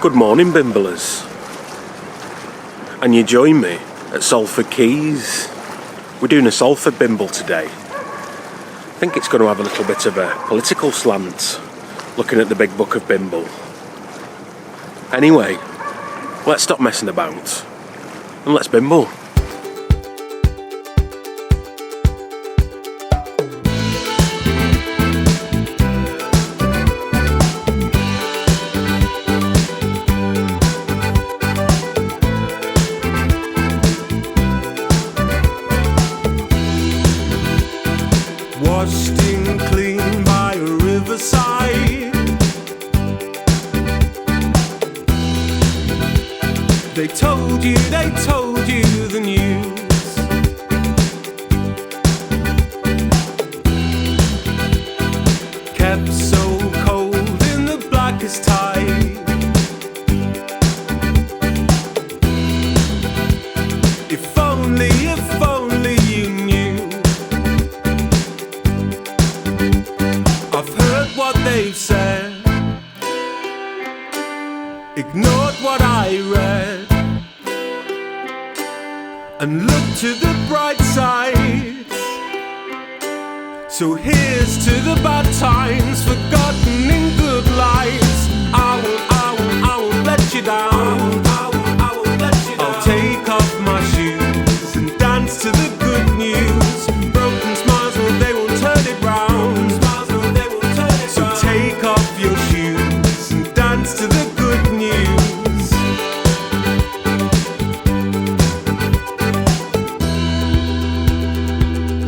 Good morning, Bimblers. And you join me at Salford Quays. We're doing a Salford Bimble today. I think it's going to have a little bit of a political slant, looking at the big book of Bimble. Anyway, let's stop messing about and let's Bimble. Washed in clean by a riverside. They told you the news. Kept so cold in the blackest tide. If only you knew. I've heard what they've said, ignored what I read, and looked to the bright side. So here's to the bad times, forgotten in good lives. I won't let you down. I'll take off my shoes and dance to the good news. Broken smiles, well, they won't turn it round. So take off your shoes and dance to the good news.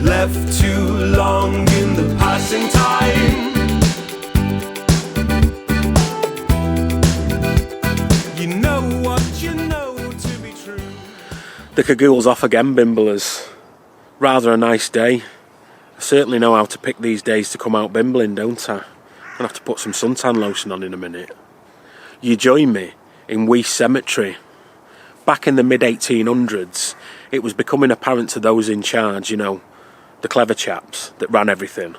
Left too long in the passing time. You know what you know to be true. The cagoul's off again, Bimblers. Rather a nice day. I certainly know how to pick these days to come out bimbling, don't I? I'll have to put some suntan lotion on in a minute. You join me in Weaste Cemetery. Back in the mid-1800s, it was becoming apparent to those in charge, you know, the clever chaps that ran everything.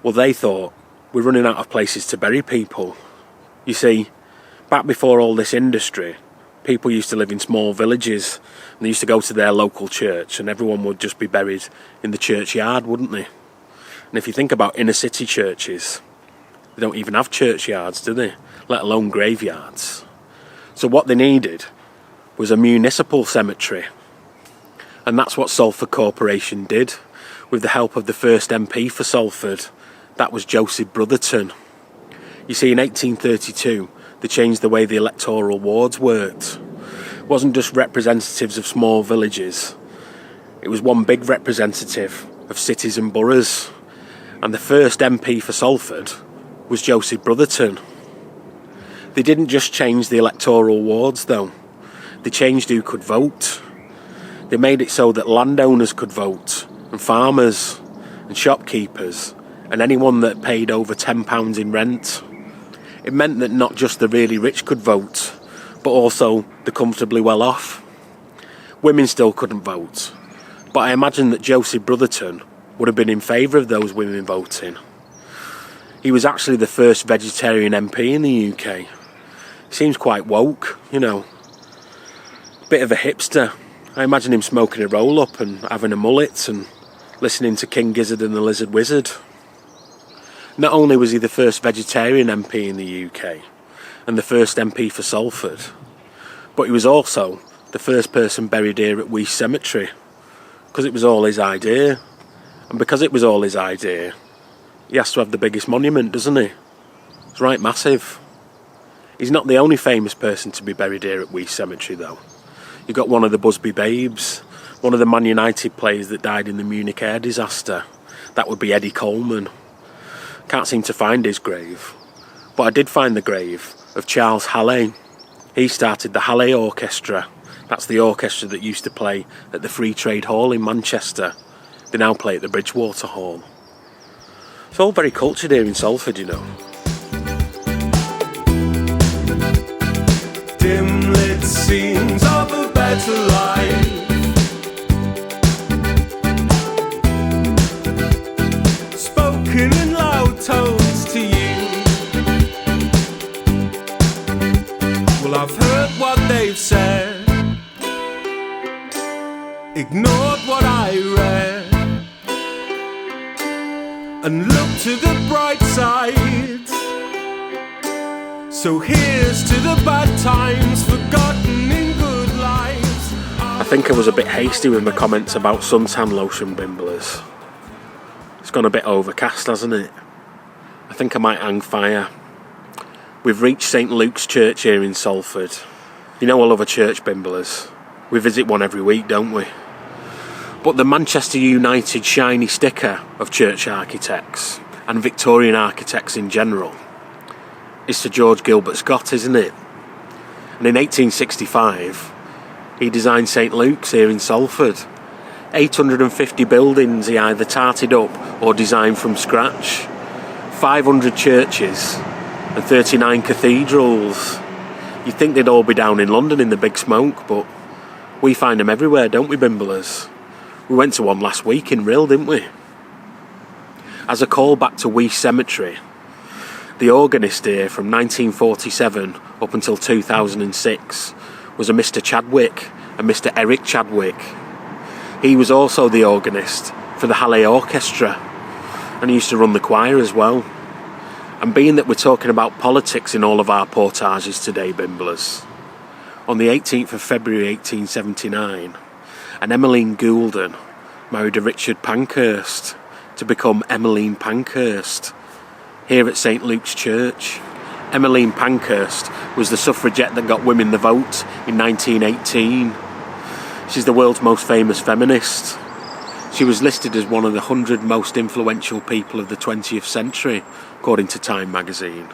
Well, they thought, we're running out of places to bury people. You see, back before all this industry, people used to live in small villages and they used to go to their local church and everyone would just be buried in the churchyard, wouldn't they? And if you think about inner city churches, they don't even have churchyards, do they? Let alone graveyards. So what they needed was a municipal cemetery. And that's what Salford Corporation did, with the help of the first MP for Salford. That was Joseph Brotherton. You see, in 1832, they changed the way the electoral wards worked. It wasn't just representatives of small villages. It was one big representative of cities and boroughs. And the first MP for Salford was Joseph Brotherton. They didn't just change the electoral wards, though. They changed who could vote. They made it so that landowners could vote, and farmers, and shopkeepers, and anyone that paid over £10 in rent. It meant that not just the really rich could vote, but also the comfortably well off. Women still couldn't vote, but I imagine that Joseph Brotherton would have been in favour of those women voting. He was actually the first vegetarian MP in the UK. He seems quite woke, you know. Bit of a hipster. I imagine him smoking a roll-up and having a mullet and listening to King Gizzard and the Lizard Wizard. Not only was he the first vegetarian MP in the UK and the first MP for Salford, but he was also the first person buried here at Weaste Cemetery, because it was all his idea. And because it was all his idea, he has to have the biggest monument, doesn't he? It's right massive. He's not the only famous person to be buried here at Weaste Cemetery, though. You've got one of the Busby Babes, one of the Man United players that died in the Munich air disaster. That would be Eddie Coleman. Can't seem to find his grave. But I did find the grave of Charles Halley. He started the Halley Orchestra. That's the orchestra that used to play at the Free Trade Hall in Manchester. They now play at the Bridgewater Hall. It's all very cultured here in Salford, you know. Dim-lit scenes of a better life. Spoken in loud tones to you. they've said, ignored what I read, and looked to the bright side. So here's to the bad times forgotten in good lives. I think I was a bit hasty with my comments about suntan lotion, Bimblers. It's gone a bit overcast, hasn't it? I think I might hang fire. We've reached St Luke's Church here in Salford. You know I love a church, Bimblers. We visit one every week, don't we? But the Manchester United shiny sticker of church architects, and Victorian architects in general, is Sir George Gilbert Scott, isn't it? And in 1865, he designed St Luke's here in Salford. 850 buildings he either tarted up or designed from scratch. 500 churches and 39 cathedrals. You'd think they'd all be down in London in the big smoke, but we find them everywhere, don't we, Bimblers? We went to one last week in Rill, didn't we? As a callback to Weaste Cemetery, the organist here from 1947 up until 2006 was a Mr. Chadwick, a Mr. Eric Chadwick. He was also the organist for the Halle Orchestra, and he used to run the choir as well. And being that we're talking about politics in all of our portages today, Bimblers, on the 18th of February 1879, an Emmeline Goulden married a Richard Pankhurst to become Emmeline Pankhurst here at St Luke's Church. Emmeline Pankhurst was the suffragette that got women the vote in 1918. She's the world's most famous feminist. She was listed as one of the 100 most influential people of the 20th century, according to Time magazine.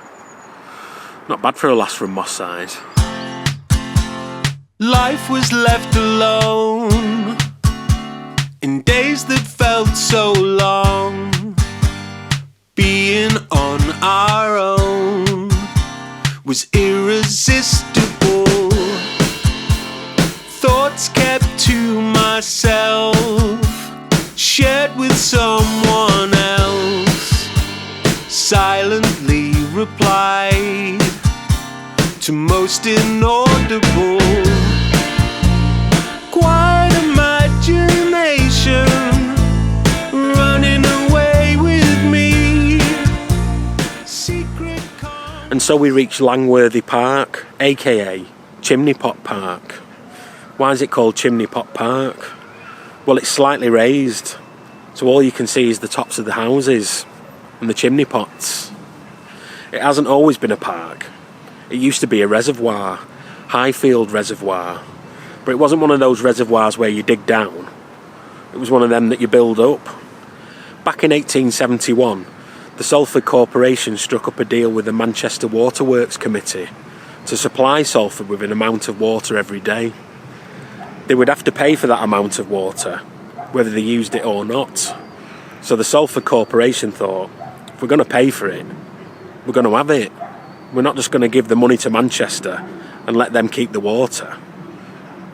Not bad for a lass from Moss Side. Life was left alone in days that felt so long. Being on our own was irresistible. Thoughts kept to myself, shared with someone else, silently replied to most inaudible. Quiet imagination running away with me. Secret. And so we reach Langworthy Park, aka Chimney Pot Park. Why is it called Chimney Pot Park? Well, it's slightly raised, so all you can see is the tops of the houses and the chimney pots. It hasn't always been a park. It used to be a reservoir, Highfield Reservoir, but it wasn't one of those reservoirs where you dig down. It was one of them that you build up. Back in 1871, the Salford Corporation struck up a deal with the Manchester Waterworks Committee to supply Salford with an amount of water every day. They would have to pay for that amount of water, whether they used it or not. So the Salford Corporation thought, if we're going to pay for it, we're going to have it. We're not just going to give the money to Manchester and let them keep the water.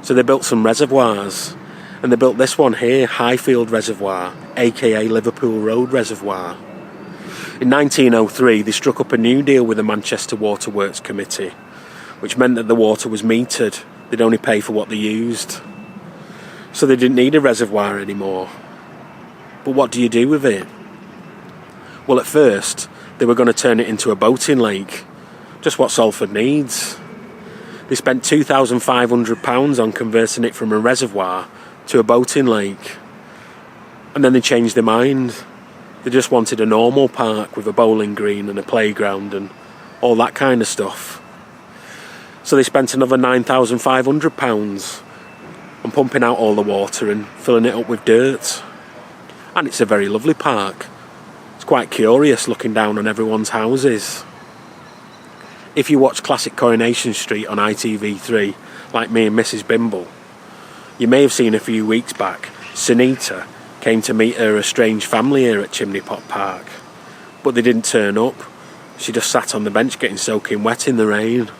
So they built some reservoirs, and they built this one here, Highfield Reservoir, aka Liverpool Road Reservoir. In 1903, they struck up a new deal with the Manchester Waterworks Committee, which meant that the water was metered. They'd only pay for what they used. So they didn't need a reservoir anymore. But what do you do with it? Well, at first, they were going to turn it into a boating lake, just what Salford needs. They spent £2,500 on converting it from a reservoir to a boating lake. And then they changed their mind. They just wanted a normal park with a bowling green and a playground and all that kind of stuff. So they spent another £9,500 on pumping out all the water and filling it up with dirt. And it's a very lovely park. It's quite curious looking down on everyone's houses. If you watch classic Coronation Street on ITV3, like me and Mrs. Bimble, you may have seen a few weeks back, Sunita came to meet her estranged family here at Chimney Pot Park. But they didn't turn up. She just sat on the bench getting soaking wet in the rain.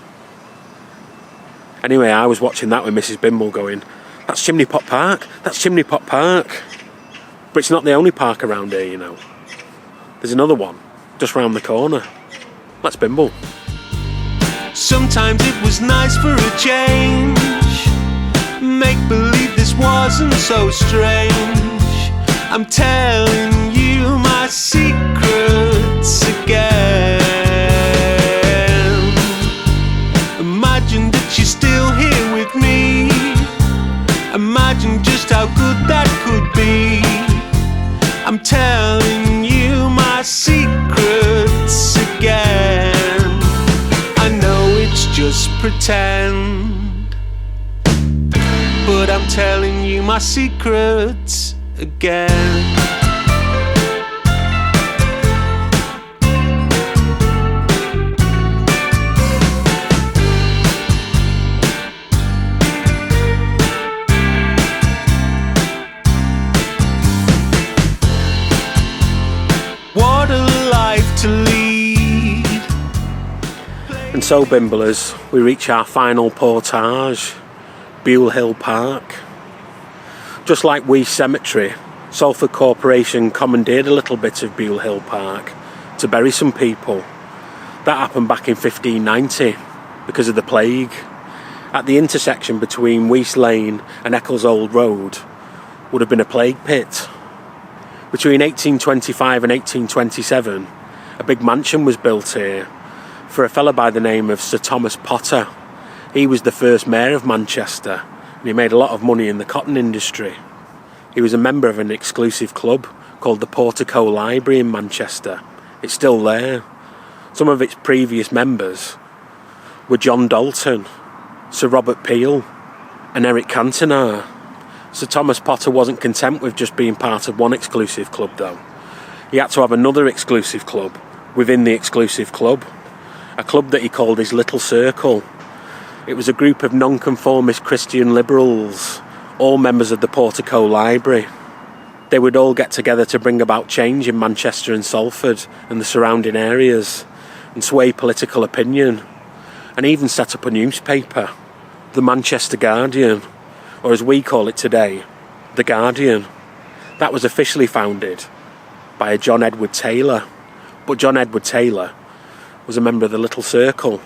Anyway, I was watching that with Mrs. Bimble going, that's Chimney Pot Park, that's Chimney Pot Park. But it's not the only park around here, you know. There's another one, just round the corner. Let's Bimble. Sometimes it was nice for a change. Make believe this wasn't so strange. I'm telling you my secrets again. Imagine that you're still here with me. Imagine just how good that could be. I'm telling you my secrets again. I know it's just pretend, but I'm telling you my secrets again. What a life to lead. And so, Bimblers, we reach our final portage, Buile Hill Park. Just like Weaste Cemetery, Salford Corporation commandeered a little bit of Buile Hill Park to bury some people. That happened back in 1590 because of the plague. At the intersection between Weaste Lane and Eccles Old Road would have been a plague pit. Between 1825 and 1827, a big mansion was built here for a fella by the name of Sir Thomas Potter. He was the first mayor of Manchester, and he made a lot of money in the cotton industry. He was a member of an exclusive club called the Portico Library in Manchester. It's still there. Some of its previous members were John Dalton, Sir Robert Peel, and Eric Cantona. Sir Thomas Potter wasn't content with just being part of one exclusive club though. He had to have another exclusive club within the exclusive club, a club that he called his Little Circle. It was a group of nonconformist Christian liberals, all members of the Portico Library. They would all get together to bring about change in Manchester and Salford and the surrounding areas, and sway political opinion, and even set up a newspaper, the Manchester Guardian, or as we call it today, The Guardian. That was officially founded by a John Edward Taylor, but John Edward Taylor was a member of the Little Circle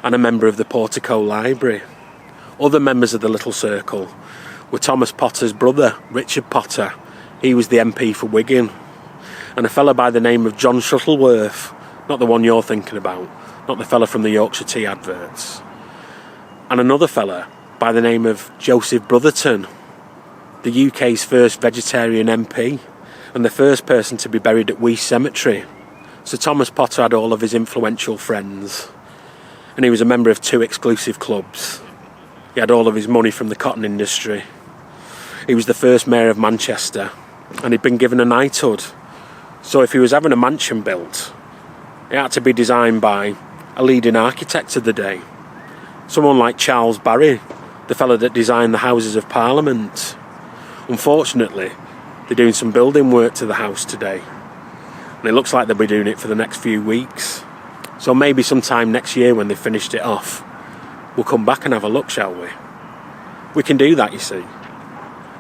and a member of the Portico Library. Other members of the Little Circle were Thomas Potter's brother, Richard Potter. He was the MP for Wigan. And a fella by the name of John Shuttleworth, not the one you're thinking about, not the fella from the Yorkshire Tea adverts. And another fella by the name of Joseph Brotherton, the UK's first vegetarian MP and the first person to be buried at Weaste Cemetery. Sir Thomas Potter had all of his influential friends, and he was a member of 2 exclusive clubs. He had all of his money from the cotton industry. He was the first mayor of Manchester, and he'd been given a knighthood. So if he was having a mansion built, it had to be designed by a leading architect of the day. Someone like Charles Barry, the fellow that designed the Houses of Parliament. Unfortunately, they're doing some building work to the house today, and it looks like they'll be doing it for the next few weeks. So maybe sometime next year when they've finished it off, we'll come back and have a look, shall we? We can do that, you see.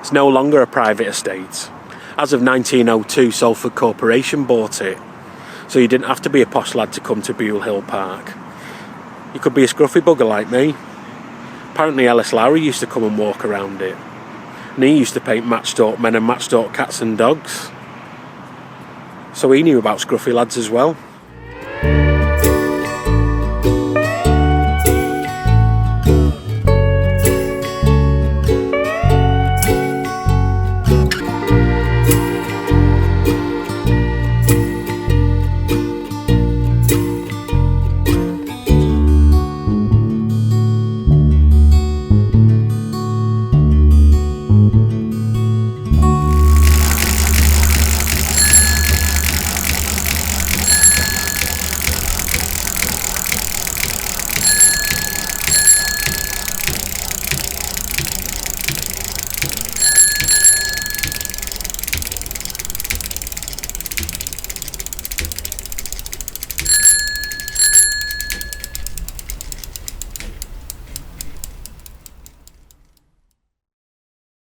It's no longer a private estate. As of 1902, Salford Corporation bought it, so you didn't have to be a posh lad to come to Buile Hill Park. You could be a scruffy bugger like me. Apparently Ellis Lowry used to come and walk around it, and he used to paint matchstalk men and matchstalk cats and dogs. So he knew about scruffy lads as well.